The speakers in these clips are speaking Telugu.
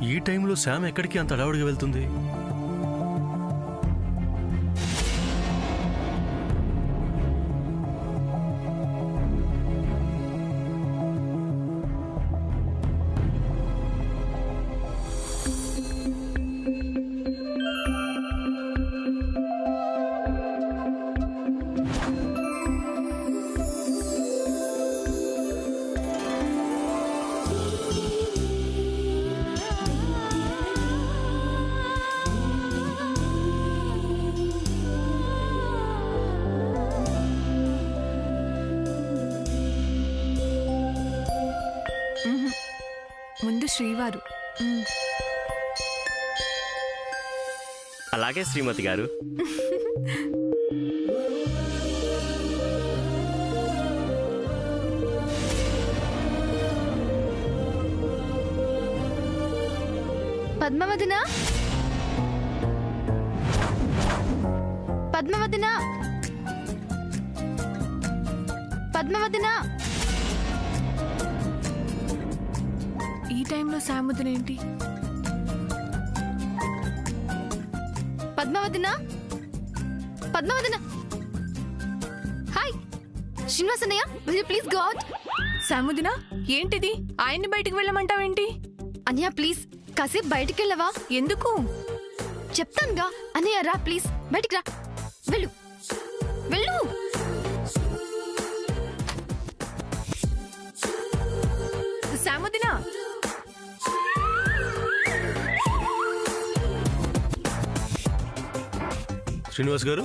ఈ టైంలో శామ్ ఎక్కడికి అంత హడావుడిగా వెళ్తుంది? ముందు శ్రీవారు. అలాగే శ్రీమతి గారు. పద్మవదన, పద్మవదన, పద్మవదన. ఈ టైంలో శాముదన ఏంటి? పద్మవదన, పద్మవదన. హాయ్ శ్రీనివాస్ అన్నయ్య, will you please go out? శాముదన ఏంటిది? ఆయన్ని బయటికి వెళ్ళమంటావేంటి? అన్నయ్య ప్లీజ్ కాసేపు బయటికి వెళ్ళవా? ఎందుకు? చెప్తానుగా. అన్నయ్య రా ప్లీజ్, బయటికి రా. వెళ్ళు వెళ్ళు. శాముదన, శ్రీనివాస్ గారు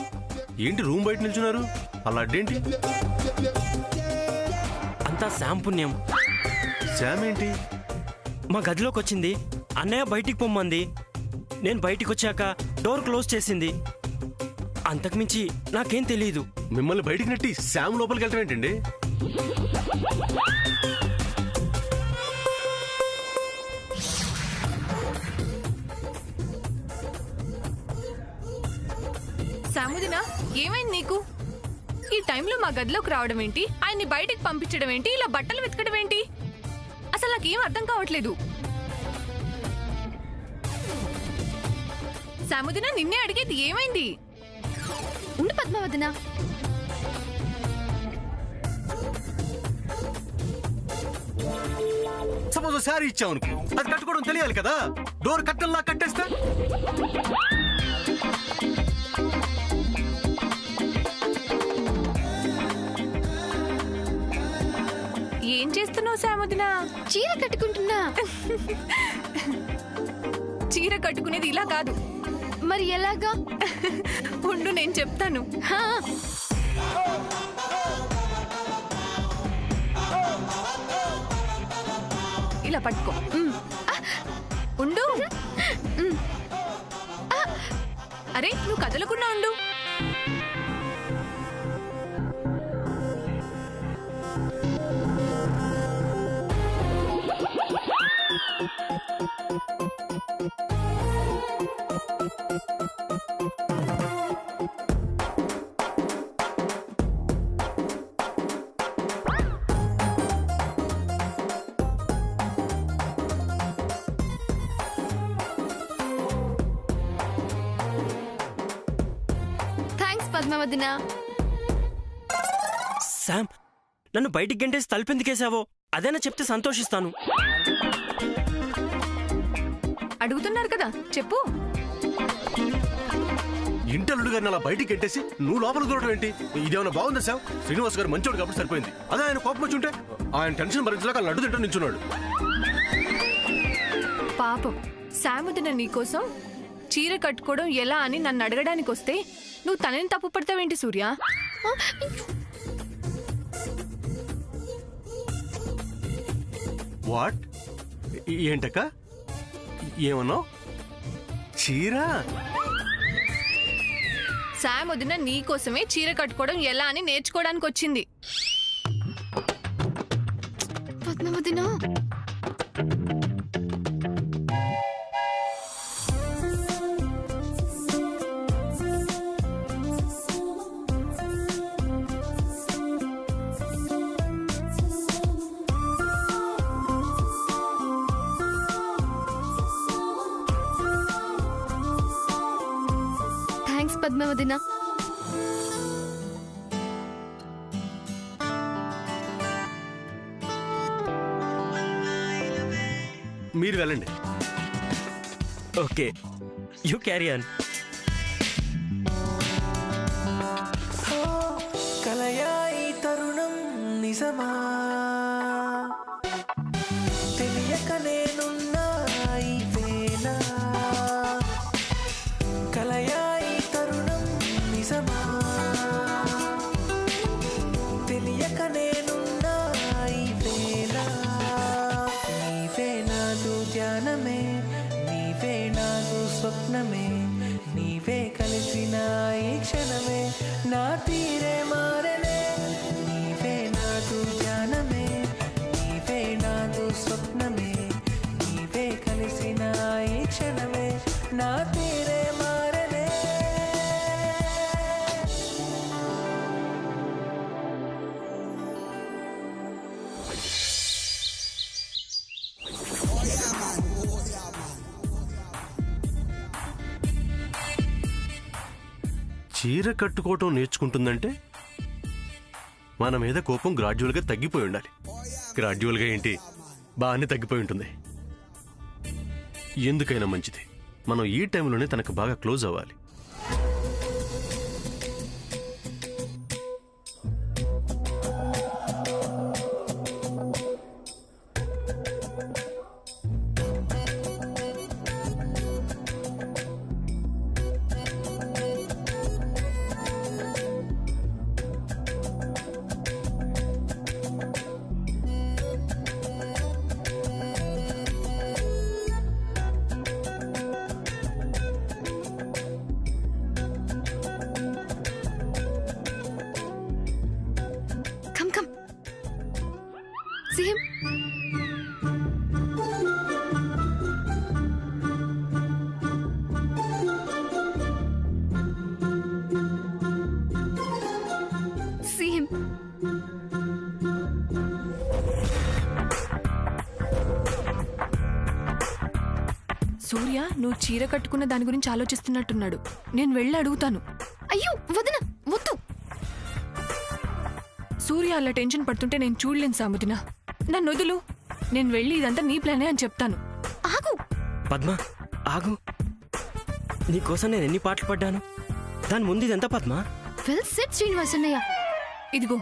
ఏంటి రూమ్ బయట నిల్చున్నారు? అలా అడ్డేంటి? అంతా శామ్ పుణ్యం. శామ్ ఏంటి? మా గదిలోకి వచ్చింది, అన్నయ్య బయటికి పొమ్మంది. నేను బయటికి వచ్చాక డోర్ క్లోజ్ చేసింది. అంతకుమించి నాకేం తెలియదు. మిమ్మల్ని బయటికి నెట్టి శామ్ లోపలికి వెళ్ళటం ఏంటండి? శాముదన ఏమైంది నీకు? ఈ టైంలో మా గదిలోకి రావడం ఏంటి? ఆయన్ని బయటికి పంపించడం ఏంటి? ఇలా బట్టలు వెతకడం ఏంటి? అసలు నాకేం అర్థం కావట్లేదు. శాముదన నిన్నే అడిగేది, ఏమైంది? ఉండు పద్మవదన. సపోజ్ శారీ ఇచ్చావు అనుకో, అది కట్టుకోవడం తెలియాలి కదా. డోర్ కట్టల్లా కట్టేస్తా. ఏం చేస్తున్నావు శాముదన? చీర కట్టుకుంటున్నా. చీర కట్టుకునేది ఇలా కాదు. మరి ఎలాగా? ఉండు నేను చెప్తాను. ఇలా పట్టుకో. ఉండు. అరే నువ్వు కదలకుండా ఉండు. థ్యాంక్స్ పద్మవదన. శామ్, నన్ను బయటికి గంటేసి తలుపెందుకేసావో అదేనా చెప్తే సంతోషిస్తాను. అడుగుతున్నారు కదా, చెప్పు. ఇంటల్లుడు గారిని అలా బయటికి గంటేసి నువ్వు లోపల దూరడం ఏంటి? ఇదేమన్నా బాగుందా శామ్? శ్రీనివాస్ గారు మంచోడు కాబట్టి సరిపోయింది. అదే ఆయన కోపం వచ్చి ఉంటే ఆయన టెన్షన్ భరించలేక లడ్డు తింటూ నిల్చున్నాడు. పాపం శాముదన నీకోసం చీర కట్టుకోవడం ఎలా అని నన్ను అడగడానికి వస్తే నువ్వు తనని తప్పు పడతావేంటి సూర్య? వాట్? ఏంటక్క ఏమన్నావు? చీర? శాముదన నీకోసమే చీర కట్టుకోవడం ఎలా అని నేర్చుకోవడానికి వచ్చింది. పద్మవదన, పద్మవదిన. మీరు వెళ్ళండి. Okay, you carry on. కలయా ఈ తరుణం నిజమా, తెలియక నేనున్నా ఈ వేళ. కలయా ఈ తరుణం నిజమా, తెలియక నేనున్నా ఈ వేళ. నీవే నాదు ధ్యానమే, నీవే నాదు స్వప్నమే, నీవే కలిసిన ఈ క్షణమే నా తీరే మారనే. నీవే నాదు ధ్యానమే, నీవే నాదు స్వప్నమే, నీవే కలిసిన ఈ క్షణమే నా తీరే మారనే. చీర కట్టుకోవటం నేర్చుకుంటుందంటే మన మీద కోపం గ్రాడ్యువల్గా తగ్గిపోయి ఉండాలి. గ్రాడ్యువల్గా ఏంటి, బాగానే తగ్గిపోయి ఉంటుంది. ఎందుకైనా మంచిది మనం ఈ టైంలోనే తనకు బాగా క్లోజ్ అవ్వాలి. Come, come. See him? See him. సూర్య, నువ్వు చీర కట్టుకున్న దాని గురించి ఆలోచిస్తున్నట్టున్నాడు. నేను వెళ్ళి అడుగుతాను. అయ్యో వదిన, వద్దు. సూర్య అలా టెన్షన్ పడుతుంటే నేను చూడలేను సాముదిన. నన్ను వదులు. నేను వెళ్ళి ఇదంతా నీ ప్లానే అని చెప్తాను. ఆగు. పద్మ ఆగు, నీకోసం నేను ఎన్ని పాటలు పడ్డాను. దాని ముందు ఇదెంత పద్మ? Well set శ్రీనివాసన్నయ్య. ఇదిగో,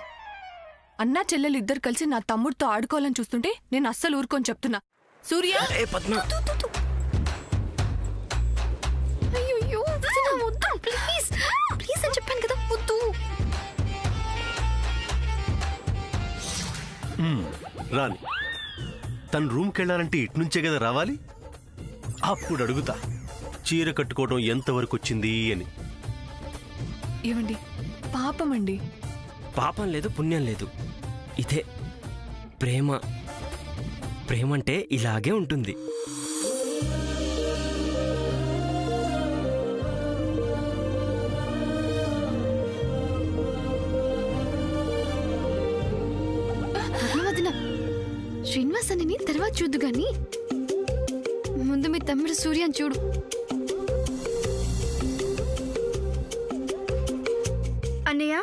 అన్నా చెల్లెలు ఇద్దరు కలిసి నా తమ్ముడితో ఆడుకోవాలని చూస్తుంటే నేను అస్సలు ఊరుకొని చెప్తున్నా. సూర్య, ఏ పద్మ, అయ్యో వదిన, వద్దు ప్లీజ్. ప్లీజ్ అని చెప్పాను కదా, వద్దు. రాని తన రూమ్కి వెళ్ళాలంటే ఇటు నుంచే కదా రావాలి. అప్పుడు అడుగుతా చీర కట్టుకోవడం ఎంతవరకు వచ్చింది అని. ఏమండి, పాపమండి. పాపం లేదు పుణ్యం లేదు, ఇదే ప్రేమ. ప్రేమ అంటే ఇలాగే ఉంటుంది. వదిన, శ్రీనివాస్ అని తర్వాత చూద్దు గాని ముందు మీ తమ్ముడు సూర్యని చూడు. అన్నయ్య,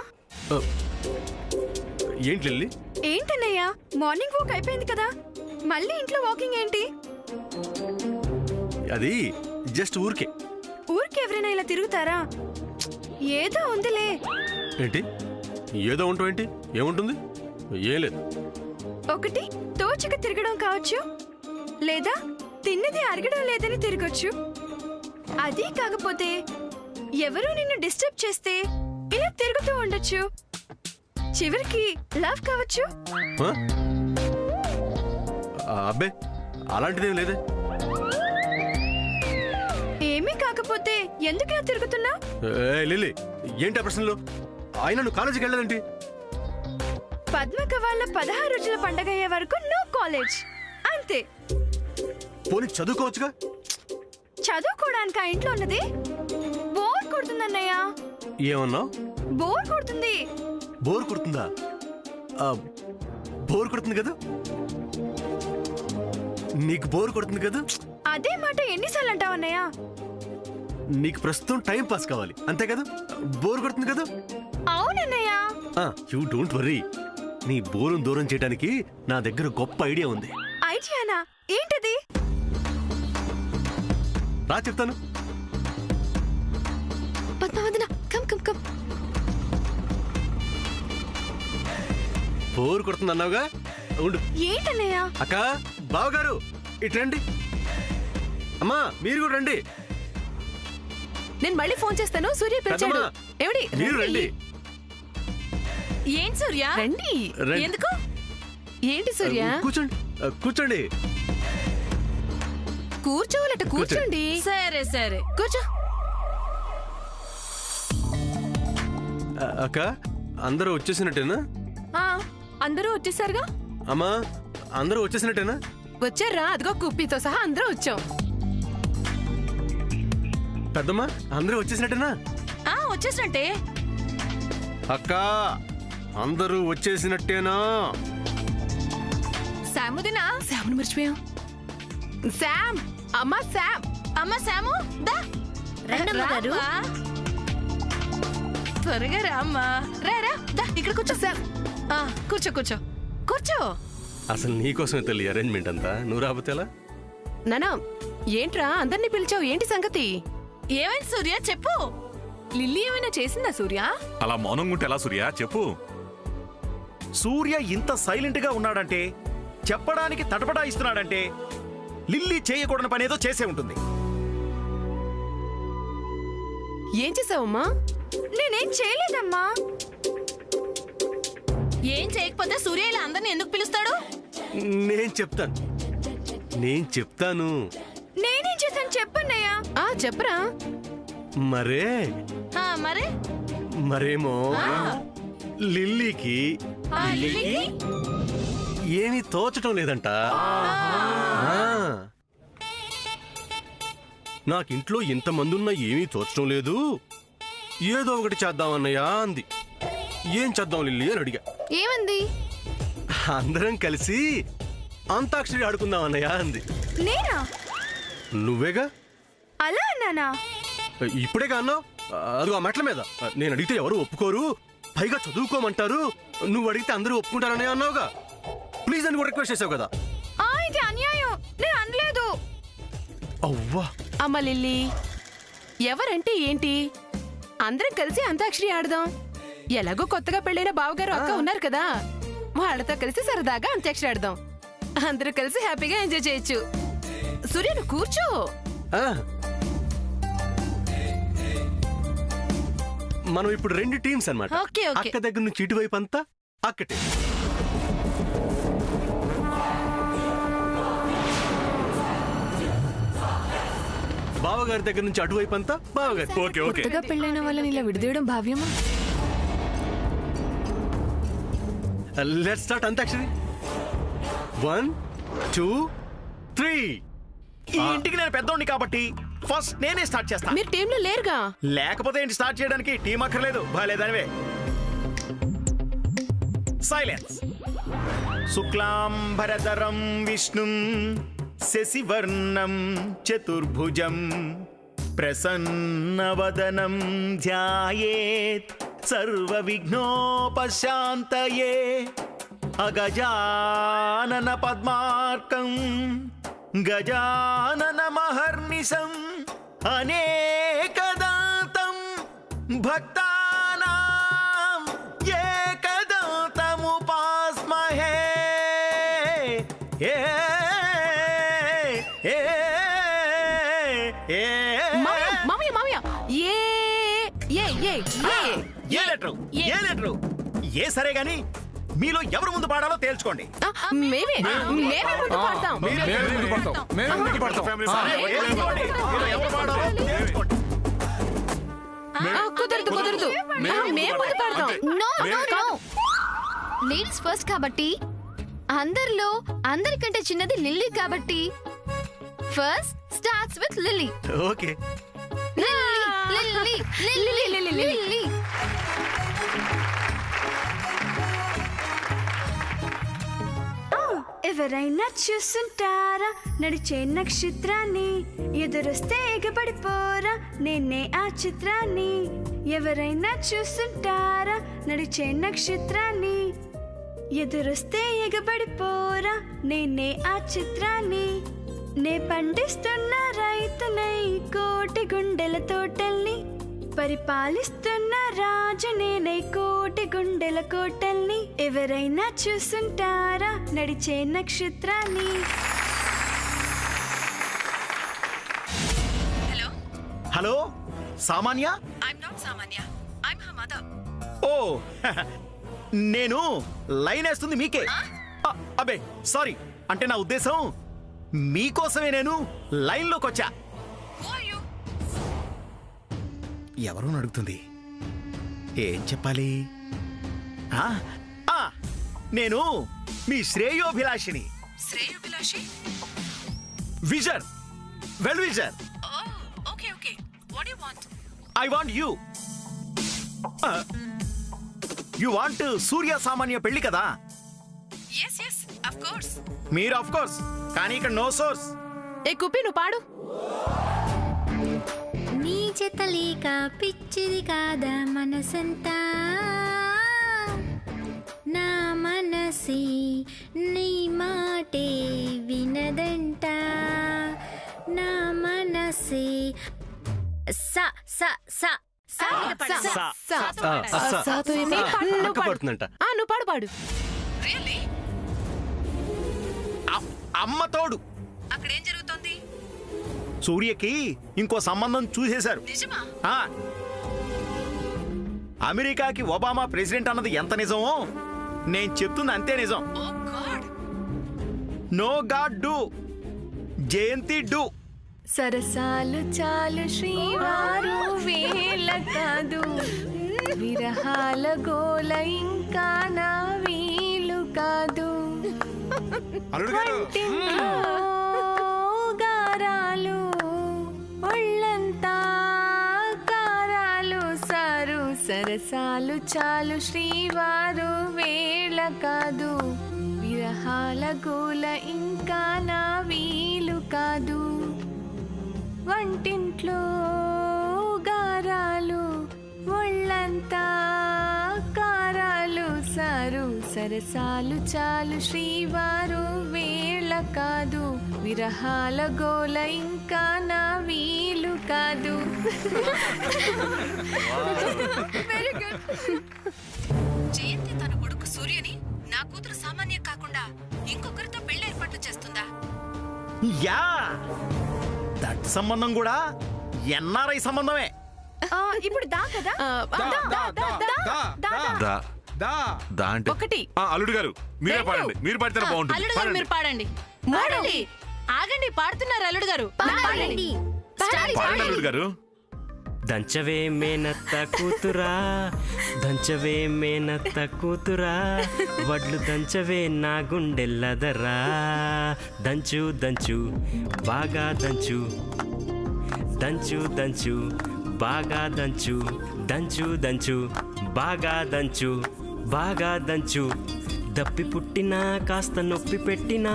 ఏంటి లిల్లీ? ఏంటన్నయ్య, మార్నింగ్ వాక్ అయిపోయింది కదా, మళ్ళీ ఇంట్లో వాకింగ్ ఏంటి? అది జస్ట్ ఊరికే. ఊరికి ఎవరైనా ఇలా తిరుగుతారా? ఏదో ఉందిలే. ఏంటి ఏదో ఉంటాం ఏంటి? ఏముంటుంది? ఏం లేదు. ఒకటి తోచక తిరగడం కావచ్చు, లేదా తిన్నది అరగడం లేదని తిరగొచ్చు. అది కాకపోతే ఎవరో నిన్ను డిస్టర్బ్ చేస్తే ఇలా తిరుగుతూ ఉండొచ్చు. చివరికి లవ్ కావచ్చు. అబ్బే, అలాంటిదేం లేదే. ఏమీ కాకపోతే ఎందుకు ఇలా తిరుగుతున్నా? లిల్లీ, ఏంటి ఆ ప్రశ్నలు? ఆయన నువ్వు కాలేజీకి వెళ్ళాలంటే పద్మక వాళ్ళ 16 రోజుల పండగ అయ్యే వరకు నో కాలేజ్, అంతే. పోనీ చదువుకోవచ్చుగా. చదువుకోవడానికి ఆ ఇంట్లో ఉన్నది బోర్ కొడుతుందన్నయ్య. ఏమన్నావు? బోర్ కొడుతుంది. బోర్ కొడుతుందా? బోర్ కొడుతుంది కదా, నీకు బోర్ కొడుతుంది కదా. అదే మాట ఎన్నిసార్లు అంటావు అన్నయ్య? నీకు ప్రస్తుతం టైం పాస్ కావాలి అంతే కదా? బోర్ కొడుతుంది కదా? అవునన్నయ్య. యూ డోంట్ వర్రీ, నీ బోరును దూరం చేయడానికి నా దగ్గర గొప్ప ఐడియా ఉంది. ఐడియానా? ఏంటది? రా చెప్తాను. పద్మావతిన కమ్ కమ్ కమ్. బోర్ కొడుతుంది అన్నావుగా, ఉండు. ఏంటన్నయ్య? అక్క, బావగారు ఇటు రండి. అమ్మా మీరు కూడా రండి. నేను మళ్ళీ ఫోన్ చేస్తాను. సూర్య పిలిచాడు. పెద్దమ్మా, ఏమిటి? మీరు రండి. ఏంటి సూర్య? రండి. రండి. ఎందుకు? ఏంటి సూర్య? కూర్చోండి కూర్చోండి. కూర్చోవాలట, కూర్చోండి. సరే సరే కూర్చో. అక్క, అందరూ వచ్చేసినట్టేనా? అందరూ వచ్చేసారుగా. అమ్మా, అందరూ వచ్చేసినట్టేనా? వచ్చారా? అదిగో కుప్పీతో సహా అందరూ వచ్చాం. పెద్దమ్మా, అందరూ వచ్చేసినట్టేనా? వచ్చేసినట్టే. అక్క, అందరూ వచ్చేసినట్టేనా? శాముదినా? శాముని మర్చిపోయాం. శామ్, అమ్మా శామ్, అమ్మా శాము దా. రామ్మా. త్వరగా రామ్మా. రా రా దా, ఇక్కడ కూర్చో. శామ్ కూర్చో కూర్చో కూర్చో. అసలు నీకోసమే తెలియ అరేంజ్మెంట్ అంతా, నువ్వు రాబోతే ఎలా? నానా, ఏంట్రా అందరినీ పిలిచావు? ఏంటి సంగతి? ఏమైంది సూర్య చెప్పు. లిల్లీ ఏమైనా చేసిందా సూర్య? అలా మౌనంగా ఉంటే ఎలా సూర్య, చెప్పు. సూర్య ఇంత సైలెంట్ గా ఉన్నాడంటే, చెప్పడానికి తటపటాయిస్తున్నాడంటే లిల్లీ చేయకూడని పనేదో చేసే ఉంటుంది. ఏం చేసావమ్మా? నేనేం చేయలేదమ్మా. ఏం చేయకపోతే సూర్య ఇలా అందరిని ఎందుకు పిలుస్తాడు? నేను చెప్తాను. నేనేం చేశాను చెప్పన్నయ్య. చెప్పరా. మరే మరేమో లిల్లీకి ఏమీ తోచటం లేదంట. నాకింట్లో ఇంతమంది ఉన్నా ఏమీ తోచటం లేదు, ఏదో ఒకటి చేద్దామన్నయ్యా అంది. ఏం చేద్దాం లిల్లీ అని అడిగా. ఏమంది? అందరం కలిసి అంతాక్షరి ఆడుకుందాం అన్నయ్యా అంది. నేనా? నువ్వేగా. అలా అన్నానా? ఇప్పుడేగా అన్నావు. అదిగో ఆ మెట్ల మీద. నేను అడిగితే ఎవరు ఒప్పుకోరు, పైగా చదువుకోమంటారు, నువ్వు అడిగితే అందరూ ఒప్పుకుంటారనే అన్నావుగా. ప్లీజ్ అని కూడా రిక్వెస్ట్ చేసావు కదా. ఇది అన్యాయం, నేను అనలేదు. అవ్వా. అమ్మ లిల్లీ, ఎవరంటే ఏంటి? అందరం కలిసి అంతాక్షరి ఆడదాం. ఎలాగో కొత్తగా పెళ్ళైన బావగారు అక్క ఉన్నారు కదా, వాళ్ళతో కలిసి సరదాగా అంత్యాక్షరి ఆడదాం. అందరూ కలిసి హ్యాపీగా ఎంజాయ్ చేయొచ్చు. సూర్య నువ్వు కూర్చో. మనం ఇప్పుడు 2 టీమ్స్ అన్నమాట. అక్క దగ్గర నుంచి ఇటువైపు అంతా అక్కటే. బావగారి దగ్గర నుంచి అటువైపు అంతా బావగారి. Okay okay. కొత్తగా పెళ్ళైన వాళ్ళని ఇలా విడదీయడం భావ్యమా? Let's start Antakshari. 1 2 3. ఈ ఇంటికి నేను పెద్దోడిని కాబట్టి ఫస్ట్ నేనే స్టార్ట్ చేస్తా. మీరు టీంలో లేరుగా. లేకపోతే ఏంటి స్టార్ట్ చేయడానికి టీం అక్కర్లేదు. బాలేదనివే. సైలెన్స్. శుక్లాంబరధరం విష్ణుం శశివర్ణం చతుర్భుజం ప్రసన్నవదనం ధ్యాయేత్ సర్వ విఘ్నోపశాంతయే అగజానన పద్మార్కం గజానన మహర్నిశం అనేకదాతం భక్తానాం ఏకదాతముపాస్మహే. మామయ్య మామయ్య, ఏ లెటరు ఏ సరే గాని మీలో ఎవరు ముందు పాడాలో తేల్చుకోండి. మేమే ముందు పాడతాం. కుదరదు కుదరదు, మేము ముందు పాడతాం. No no no, ladies first కాబట్టి, అందరికంటే చిన్నది లిల్లీ కాబట్టి first starts with Lily. Okay. Lily. ఎవరైనా చూస్తుంటారా నడిచే నక్షత్రాన్ని ఎదురొస్తే ఎగబడిపోరా నేనే ఆ చిత్రాన్ని ఎవరైనా చూస్తుంటారా నడిచే నక్షత్రాన్ని ఎదురొస్తే ఎగబడిపోరా నేనే ఆ చిత్రాన్ని నే పండిస్తున్న రైతునై కోటి గుండెల తోటల్ని పరిపాలిస్తున్న రాజు నేనై కోటి గుండెల కోటల్ని ఎవరైనా చూస్తుంటారా నడిచే నక్షత్రాన్ని. హలో హలో సామాన్య. ఐఎమ్ నాట్ సామాన్య, ఐఎమ్ హర్ మదర్. ఓ నేను లైన్ వేస్తుంది మీకే. అబే సారీ, అంటే నా ఉద్దేశం మీకోసమే నేను లైన్లోకి వచ్చా. ఎవరు అడుగుతుంది, ఏం చెప్పాలి? నేను మీ శ్రేయోభిలాషిని. శ్రేయోభిలాషి? Wisher, well wisher. Okay okay, what you want? I want you. You want Surya Samanya పెళ్లి కదా? yes yes of course. మీరు ఆఫ్ కోర్స్, కానీ ఇక్కడ నో సోర్స్. ఏ కుప్పి నువ్వు పాడు. నీ జతలేక పిచ్చిది కాదా మనసంతా నా మనసి నీ మాటే వినదంట నా మనసి స స స పడుతుందంట. నువ్వు పాడు పాడు. అమ్మ తోడు. అక్కడేం జరుగుతోంది? సూర్యకి ఇంకో సంబంధం చూసేశారు. నిజమా? అమెరికాకి ఒబామా ప్రెసిడెంట్ అన్నది ఎంత నిజమో నేను చెప్తుంది అంతే నిజం. Oh God. No God do, Jayanthi do. సరసాలు చాలు శ్రీవారు వేళ కాదు విరహాల గోల ఇంకా నా వీలు కాదు వంటింట్లో గారాలు ఒళ్ళంతా కారాలు సారు సరసాలు చాలు శ్రీవారు వేళ కాదు విరహాల గోల ఇంకా నా వీలు కాదు వంటింట్లో గారాలు ఒళ్ళంతా కారాలు సారు సరసాలు చాలు శ్రీవారు వేళ కాదు విరహాల గోల ఇంకా నా వీలు కాదు. Very good. జయంతి తన కొడుకు సూర్యని నా కూతురు సామాన్య కాకుండా ఇంకొకరితో పెళ్లి ఏర్పాటు చేస్తుందా? యా, దట్ సంబంధం కూడా ఎన్ఆర్ఐ సంబంధమే. ఇప్పుడు దా కదా. దా అంటే ఒకటి. అల్లుడు గారు మీరే పాడండి, మీరు పాడితేనే బాగుంటుంది. అల్లుడు గారు మీరు పాడండి. మూడండి. ఆగండి, పాడుతున్నారు అల్లుడు గారు. పాడండి. పాడండి అల్లుడు గారు. దంచవే మేనత్త కూతురా, దంచవే మేనత్త కూతురా, వడ్లు దంచవే నా గుండెల్లదరా, దంచు దంచు బాగా దంచు, దంచు దంచు బాగా దంచు, దంచు దంచు బాగా దంచు, బాగా దంచు. దప్పి పుట్టినా కాస్త నొప్పి పెట్టినా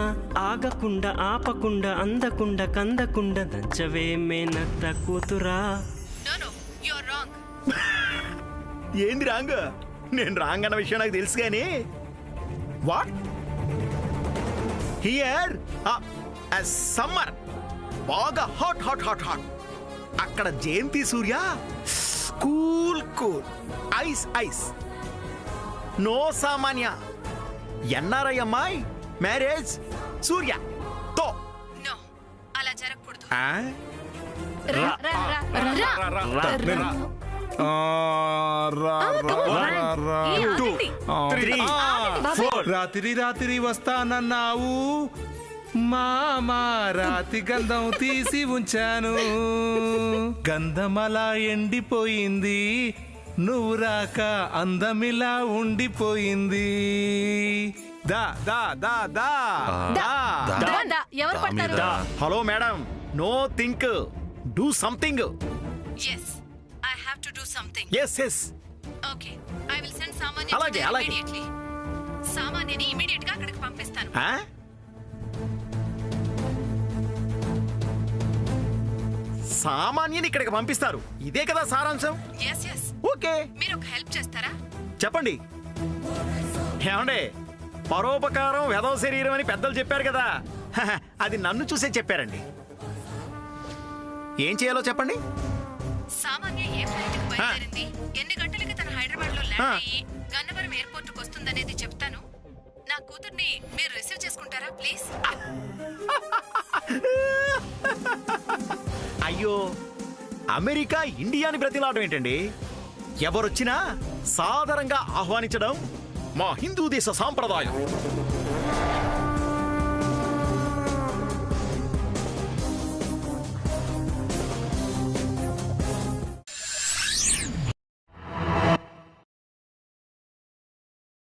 ఆగకుండా ఆపకుండా అందకుండా కందకుండా దంచవే మేనత్త కూతురా. ఏంది రాంగ్? నేను రాంగ్ అన్న విషయం నాకు తెలుసు కానీ వాట్ హియర్ సమ్మర్ బాగా హాట్ హాట్ హాట్ హాట్. అక్కడ Jayanti Surya cool cool ice ice. No సామాన్య ఎన్ఆర్ఐ అమ్మాయి మ్యారేజ్ సూర్య తో. అలా జరగకూడదు. రాత్రి రాత్రి వస్తానన్నావు మామా, రాతి గంధం తీసి ఉంచాను, గంధమలా ఎండిపోయింది, నువ్వు రాక అందమిలా ఉండిపోయింది. దా దా దా దా దా. ఎవరు పడతారు? Hello madam, no think, do something. yes I have to do something. yes yes okay I will send సామాన్య అలాగే, అలాగే. immediately. సామాన్యని ఇమిడియట్ గా అక్కడికి పంపిస్తాను. సామాన్యుని ఇక్కడికి పంపిస్తారు. ఇదే కదా సారాంశం. ఓకే, మీరు ఒక హెల్ప్ చేస్తారా? చెప్పండి. ఏమండే, పరోపకారం వెధవ శరీరం అని పెద్దలు చెప్పారు కదా, అది నన్ను చూసే చెప్పారండి. ఏం చేయాలో చెప్పండి. సామాన్య ఏ ఫ్లైట్ కి బయలుదేరింది, ఎన్ని గంటలకి తన హైదరాబాద్ లో ల్యాండ్ అయ్యి గన్నవరం ఎయిర్పోర్ట్ కు వస్తుందనేది చెప్తాను. నా కూతుర్ని మీరు రిసీవ్ చేసుకుంటారా ప్లీజ్? అయ్యో, అమెరికా ఇండియాని బ్రతిలాడడం ఏంటండి? ఎవరొచ్చినా సాదరంగా ఆహ్వానించడం మా హిందూ దేశ సాంప్రదాయం.